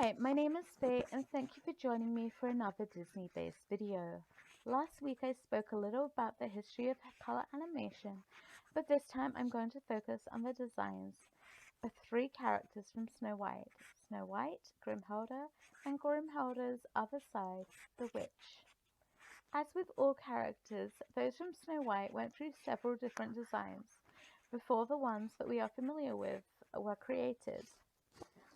Hi, my name is Faye and thank you for joining me for another Disney-based video. Last week I spoke a little about the history of color animation, but this time I'm going to focus on the designs of three characters from Snow White, Grimhilda, and Grimhilda's other side, the Witch. As with all characters, those from Snow White went through several different designs before the ones that we are familiar with were created.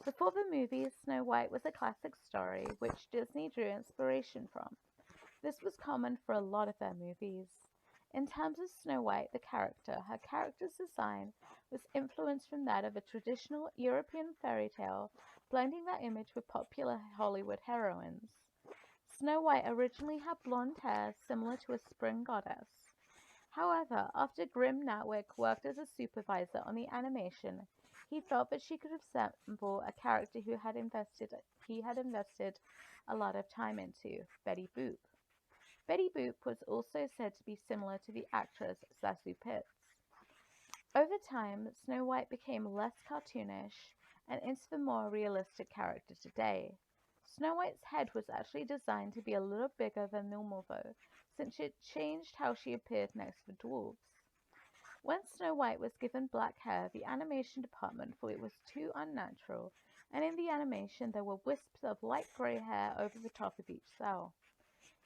Before the movies, Snow White was a classic story which Disney drew inspiration from. This was common for a lot of their movies. In terms of Snow White, the character, her character's design was influenced from that of a traditional European fairy tale, blending that image with popular Hollywood heroines. Snow White originally had blonde hair similar to a spring goddess. However, after Grim Natwick worked as a supervisor on the animation, he felt that she could resemble a character he had invested a lot of time into, Betty Boop. Betty Boop was also said to be similar to the actress Zazie Pitts. Over time, Snow White became less cartoonish and into the more realistic character today. Snow White's head was actually designed to be a little bigger than normal though, since it changed how she appeared next to the dwarves. When Snow White was given black hair, the animation department thought it was too unnatural, and in the animation there were wisps of light grey hair over the top of each cell.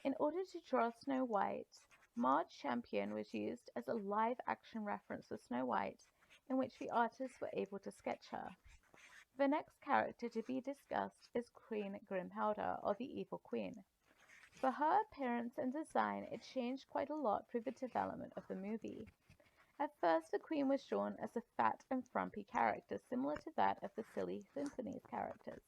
In order to draw Snow White, Marge Champion was used as a live-action reference for Snow White, in which the artists were able to sketch her. The next character to be discussed is Queen Grimhilda, or the Evil Queen. For her appearance and design, it changed quite a lot through the development of the movie. At first, the Queen was drawn as a fat and frumpy character, similar to that of the Silly Symphonies characters.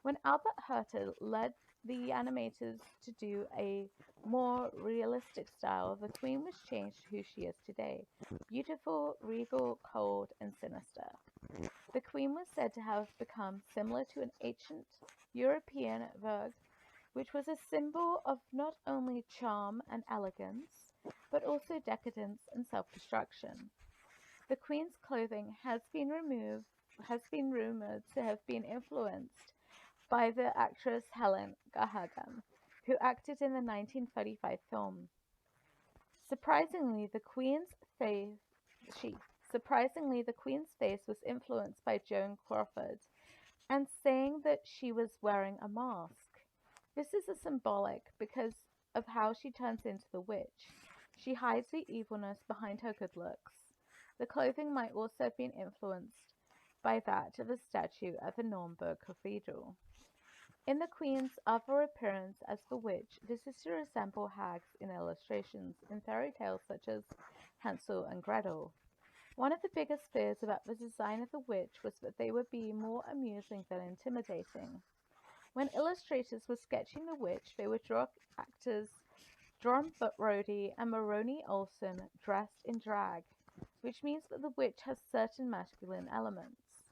When Albert Herter led the animators to do a more realistic style, the Queen was changed to who she is today, beautiful, regal, cold, and sinister. The Queen was said to have become similar to an ancient European Verge, which was a symbol of not only charm and elegance, but also decadence and self-destruction. The Queen's clothing has been rumored to have been influenced by the actress Helen Gahagan, who acted in the 1935 film. Surprisingly, the Queen's face was influenced by Joan Crawford, and saying that she was wearing a mask. This is a symbolic because of how she turns into the witch. She hides the evilness behind her good looks. The clothing might also have been influenced by that of the statue at the Nuremberg Cathedral. In the Queen's other appearance as the witch, this is to resemble hags in illustrations in fairy tales such as Hansel and Gretel. One of the biggest fears about the design of the witch was that they would be more amusing than intimidating. When illustrators were sketching the witch, they would draw actors John Brody and Maroney Olson dressed in drag, which means that the witch has certain masculine elements.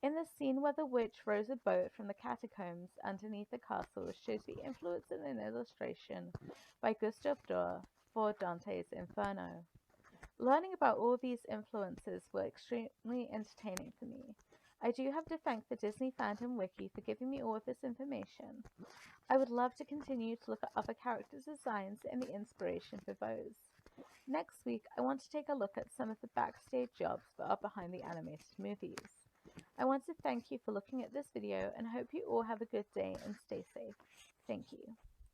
In the scene where the witch rows a boat from the catacombs underneath the castle shows the influence in an illustration by Gustave Doré for Dante's Inferno. Learning about all these influences were extremely entertaining for me. I do have to thank the Disney Fandom Wiki for giving me all of this information. I would love to continue to look at other characters' designs and the inspiration for those. Next week, I want to take a look at some of the backstage jobs that are behind the animated movies. I want to thank you for looking at this video and hope you all have a good day and stay safe.